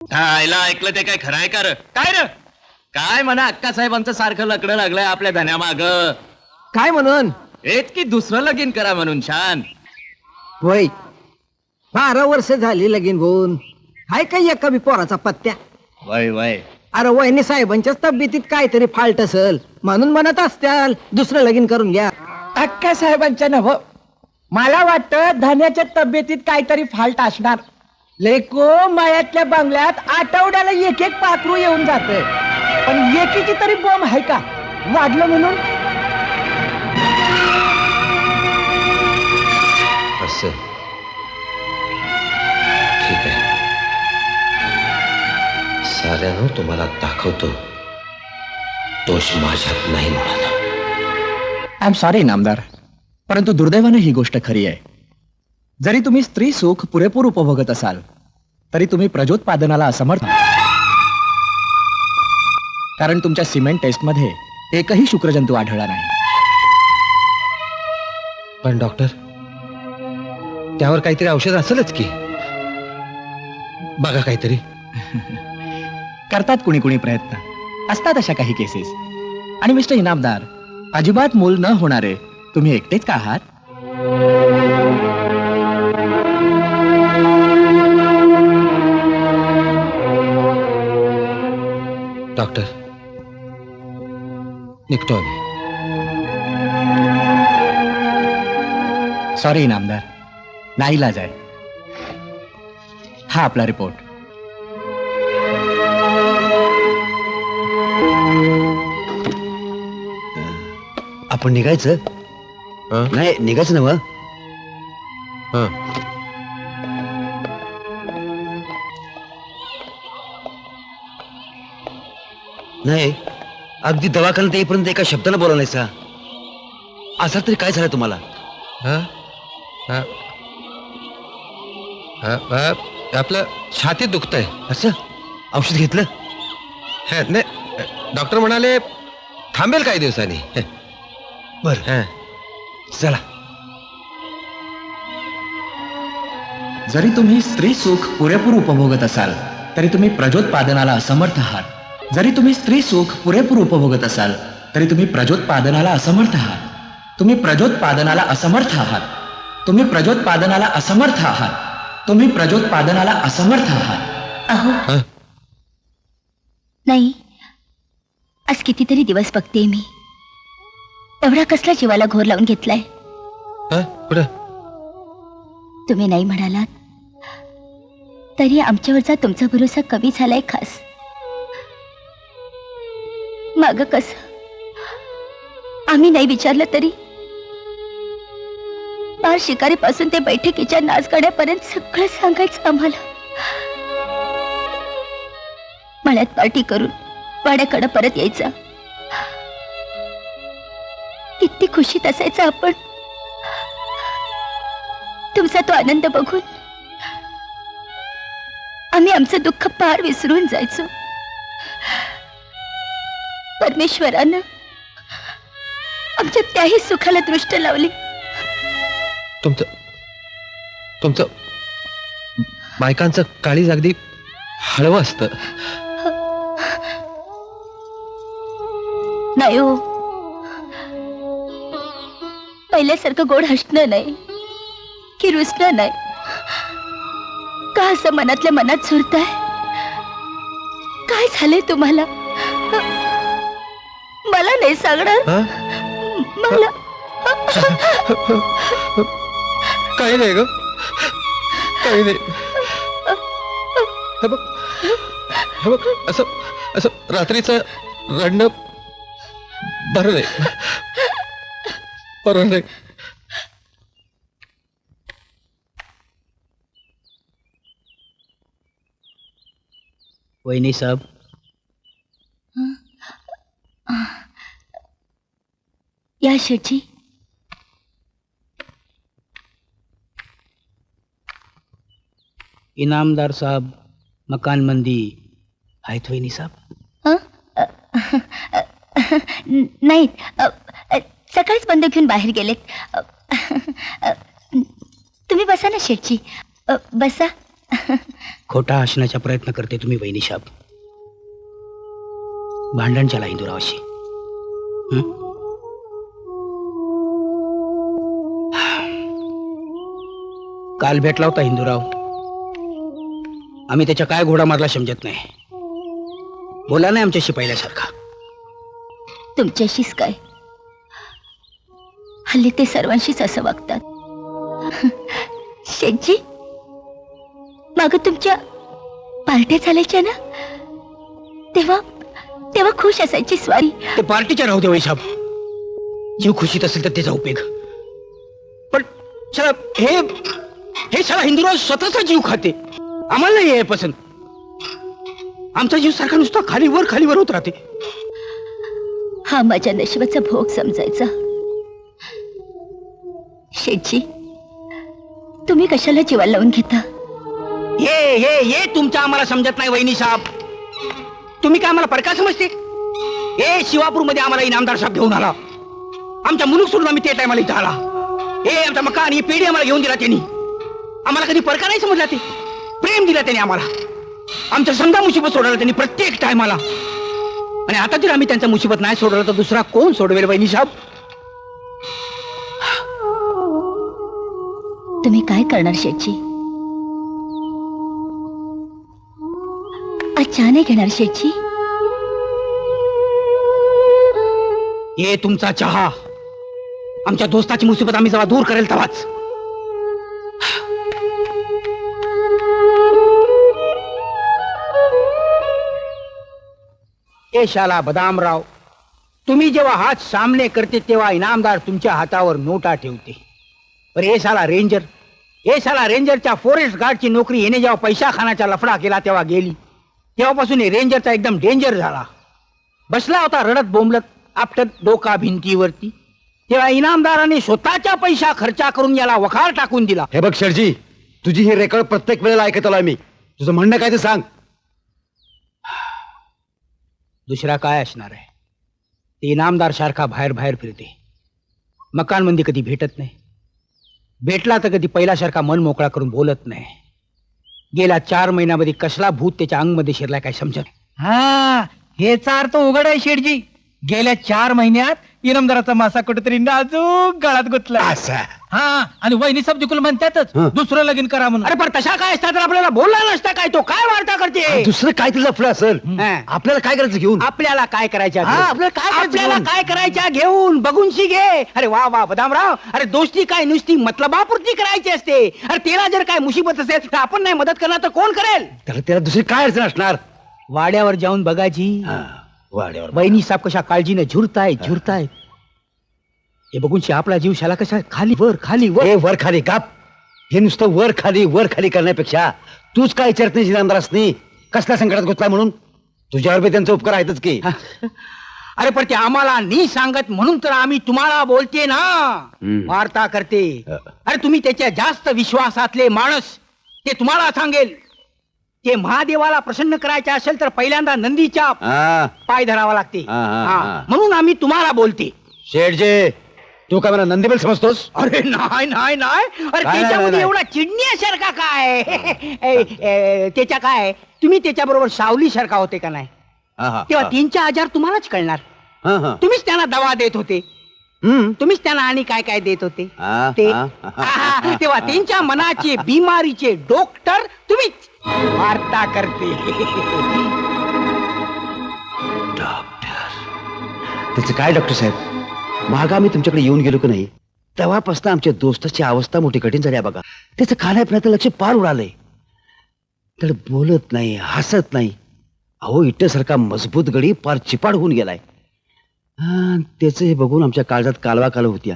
आईला ऐकलं ते काय खरं आहे का र? काय र काय म्हणा अक्का साहेबांचं सारखं लकडं लागलंय आपल्या धन्यामाग. काय म्हणून? हेच की दुसरं लगीन करा म्हणून. छान होय, 12 वर्ष झाली लगीन होऊन. हाय काही एका बी पोराचा पत्त्या? वय वय. अरे वहिनी साहेबांच्याच तब्येतीत काहीतरी फाल्ट असेल म्हणून म्हणत असत्याल दुसरं लगीन करून घ्या. अक्का साहेबांच्या नव, मला वाटतं धान्याच्या तब्येतीत काहीतरी फाल्ट असणार. लेको मायातल्या बंगल्यात आठवड्याला एक एक पाखरू येऊन जाते, पण एकीची तरी बॉम्ब आहे का वाढलं म्हणून? असं ठीक आहे, साऱ्यानं तुम्हाला दाखवतो दोष माझ्यात नाही म्हणाला. आय एम सॉरी नामदार, परंतु दुर्दैवानं ही गोष्ट खरी आहे. जरी तुम्ही स्त्री सुख पुरेपूर उपभोगत असाल तरी तुम्ही प्रजोत्पादनाला असमर्थ आहात. कारण तुमच्या सिमेंट टेस्टमध्ये एकही शुक्रजंतू आढळला नाही. पण डॉक्टर, त्यावर काहीतरी औषध असेलच की, बघा काहीतरी. करतात कुणी कुणी प्रयत्न, असतात अशा काही केसेस. आणि मिस्टर इनामदार, अजिबात मूल न होणारे तुम्ही एकटेच का आहात? डॉक्टर, निघतो आम्ही. सॉरी इनामदार, नाईलाज आहे. हा आपला रिपोर्ट. आपण निघायचं? नाही निघायचं ना. नाही, अगदी दवाखान्यात येईपर्यंत एका शब्दाला बोला नाहीसा. आजार तरी काय झालं तुम्हाला? आपलं छातीत दुखतंय. असं औषध घेतलं? नाही, डॉक्टर म्हणाले थांबेल काही दिवसांनी. बरं, चला. जरी तुम्ही स्त्री सुख पुरेपूर उपभोगत असाल तरी तुम्ही प्रजोत्पादनाला असमर्थ आहात. जरी तुम्ही स्त्री सुख पुरेपूर उपभोगत असाल तरी तुम्ही प्रजोत्पादनाला असमर्थ आहात. तुम्ही प्रजोत्पादनाला असमर्थ आहात. तुम्ही प्रजोत्पादनाला असमर्थ आहात. तुम्ही प्रजोत्पादनाला असमर्थ आहात. अहो नाही, आज कितीतरी दिवस बघते मी. एवढा कसला जीवाला घोर लावून घेतलाय? कुठं? तुम्ही नाही म्हणालात तरी आमच्यावरचा तुमचा भरोसा कमी झालाय खास. माग कस आम्ही नाही विचारलं तरी पार शिकारीपासून ते बैठकीच्या नाचगाड्यापर्यंत सगळं सांगायचं आम्हाला. मळ्यात पार्टी करून वाड्याकडे परत यायचं. किती खुशीत असायचं आपण. तुमचा तो आनंद बघून आम्ही आमचं दुःख पार विसरून जायचो. परमेश्वरानं आमच्या त्याही सुखाला दृष्ट लावली. तुमचं बायकांचं काळीज अगदी हळवं असतं. नाही हो, पहिल्यासारखं गोड हसणं नाही की रुसणं नाही. का असं मनातल्या मनात झुरताय? काय झालंय तुम्हाला? मला नाही सांगणार? मला काही नाही ग, काही नाही. हे बघ, असं रात्रीचं रडणं बरं नाही, बरं नाही. वहिनी साहेब, या शेठजी. इनामदार साहब मकान मंदी आहेत वहिनी साहेब? नाही, सकाळीच बंद घेऊन बाहेर गेलेत. तुम्ही बसा ना शेठजी, बसा. खोटा असण्याचा प्रयत्न करते तुम्ही वहिनीसाहेब. भांडण चला हिंदूरावाशी. काल भेटला होता हिंदूराव. आम्ही त्याच्या काय घोडा मारला समजत नाही. बोला नाही आमच्याशी पहिल्यासारखा. तुमच्याशीच काय, हल्ली ते सर्वांशीच असं वागतात. शेठजी, माग तुमच्या पार्ट्या चालायच्या ना, तेव्हा तेव्हा खुश असायची स्वारी. ते पार्टीच्या राहू दे वैसाब. जीव खुशीत असेल तर त्याचा उपयोग. पण चला हे साला हिंदूराव स्वतःचा जीव खाते. आम्हाला नाही हे पसंत. आमचा जीव सारखा नुसता खालीवर होत राहते. हा माझ्या नशिबाचा भोग समजायचा. शेठजी, तुम्ही कशाला जीवाला लावून घेता? ये तुमचं आम्हाला समजत नाही वहिनी साहेब. तुम्ही काय आम्हाला परका समजते? शिवापूर मध्ये आम्हाला इनामदार साहेब घेऊन आला. आमच्या मुलूक सोडून आम्ही ते टायमाला इथं आला. आमचा मका आणि पेढी आम्हाला घेऊन दिला त्यांनी. आम्हाला कधी परका नाही समजला. ते प्रेम दिला त्यांनी आम्हाला. आमच्या समजा मुसीबत सोडवला त्यांनी प्रत्येक टायमाला. आणि आता जर आम्ही त्यांचा मुसीबत नाही सोडवला तर दुसरा कोण सोडवेल वहिनी साहेब? तुम्ही काय करणार शेठजी? आज चहा नाही घेणार शेठजी? हे तुमचा चहा आमच्या दोस्ताची मुसीबत आम्ही जेव्हा दूर करेल तेव्हाच. शाला बदामराव, तुम्ही जेव्हा हात सामने करते तेव्हा इनामदार तुमच्या हातावर नोटा ठेवते. पर हे साला रेंजरच्या फॉरेस्ट गार्डची नोकरी येणे जेव्हा पैसा खानाचा लफडा केला तेव्हा गेली. तेव्हापासून हे रेंजरचा एकदम डेंजर झाला. बसला होता रडत बोंबलत आपटत डोका भिंतीवरती. तेव्हा इनामदाराने स्वतःच्या पैसा खर्चा करून याला वखार टाकून दिला. हे बघ शेठजी, तुझी ही रेकॉर्ड प्रत्येक वेळेला ऐकत आलोय मी. तुझं म्हणणं काय ते सांग. दुसरा काय असणार आहे? ते इनामदार सारखा बाहेर फिरते. मकानमध्ये कधी भेटत नाही. भेटला तर कधी पहिल्यासारखा मन मोकळा करून बोलत नाही. गेल्या 4 महिन्यामध्ये कसला भूत त्याच्या अंगमध्ये शिरलाय काय समजत नाही. हा, हेचा अर्थ उघड आहे शेठजी. गेल्या 4 महिन्यात इनामदाराचा मासा कुठेतरी नाजूक गळात गुतला. हा, आणि वहिनी सब देखील म्हणतातच दुसरं लगीन करा म्हणून. अरे पण तशा काय असतात तर आपल्याला बोलला नसता काय? तो काय वार्ता करते? दुसरं काय तिला लफडं असेल? आपल्याला काय करायचं घेऊन? आपल्याला काय करायच्या हा, आपल्याला काय करायच्या घेऊन बघूनशी घे. अरे वा बदामराव, अरे दोस्ती काय नुसती मतलबापुरती करायची असते. अरे त्याला जर काय मुसीबत असेल तर आपण नाही मदत करणार तर कोण करेल? त्याला दुसरी काय अडचण असणार? वाड्यावर जाऊन बघायची. वाड्यावर बहिणी साहेब कशा काळजीने झुरतायत. हे बघून आपला जीव शाला कशा खाली वर. हे वर खाली काप. हे नुसतं वर खाली करण्यापेक्षा तूच काय विचारत नाही इनामदारास नाही कसल्या संकटात गुतलाय म्हणून. तुझ्यावर बी त्यांचा उपकार आहेतच की. अरे पण ते आम्हाला नाही सांगत म्हणून तर आम्ही तुम्हाला बोलते ना. वार्ता करते. अरे तुम्ही त्याच्या जास्त विश्वासातले माणस, ते तुम्हाला सांगेल. ते महादेवाला प्रसन्न करायचे असेल तर पहिल्यांदा नंदीच्या पाय धरावा लागते. म्हणून आम्ही तुम्हाला बोलते. शेठजे, तू काय मला नंदीबेल समजतोस? अरे नाही. अरे त्याच्यामध्ये एवढा चिडण्यासारखा काय? त्याच्या काय, तुम्ही त्याच्याबरोबर सावली सारखा होते का नाही? तेव्हा 3-4 आजार तुम्हालाच कळणार. तुम्हीच त्यांना दवा देत होते. तुम्हीच त्यांना आणि काय देत होते ते. तेव्हा त्यांच्या मनाचे बिमारीचे डॉक्टर तुम्हीच. वार्ता करते. त्याचं काय डॉक्टर साहेब? मागा मी तुमच्याकडे येऊन गेलो की नाही तेव्हापासून आमच्या दोस्ताची अवस्था मोठी कठीण झाली आहे बघा. त्याचं खाण्यापिण्याचं लक्ष पार उडालंय. त्याला बोलत नाही, हसत नाही. अहो इट्टसारखा मजबूत गडी पार चिपाड होऊन गेलाय. त्याचं हे बघून आमच्या काळजात कालवा होत्या.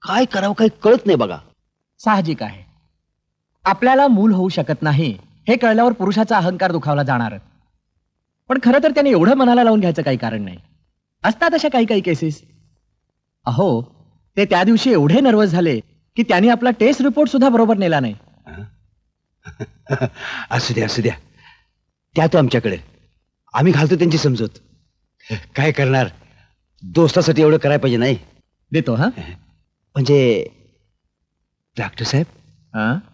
काय करावं काही कळत नाही बघा. साहजिक आहे. आपल्याला मूल होऊ शकत नाही हे कळल्यावर पुरुषाचा अहंकार दुखावला जाणार. पण खरं तर त्याने एवढं मनाला लावून घ्यायचं काही कारण नाही. असतात अशा काही केसेस. अहो, ते त्या दिवशी एवढे नर्वस झाले की त्यांनी आपला टेस्ट रिपोर्ट सुद्धा बरोबर नेला नाही. असू द्या त्या तो आमच्याकडे. आम्ही घालतो त्यांची समजूत. काय करणार, दोस्तासाठी एवढं करायला पाहिजे नाही. देतो. हा म्हणजे डॉक्टर साहेब,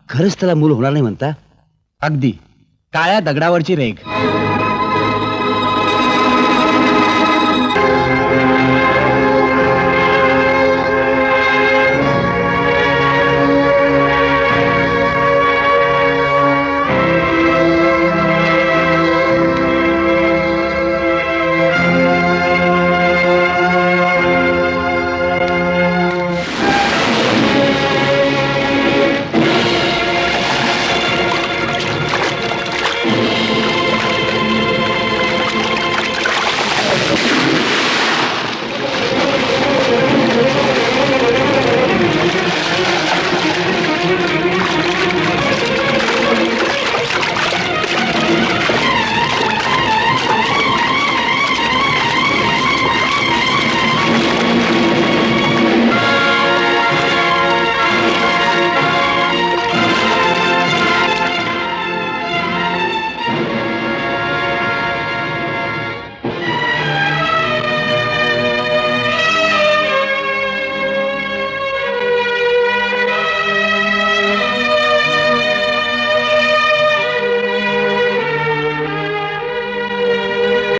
खरंच त्याला मूल होणार नाही म्हणता? अगदी काळ्या दगडावरची रेघ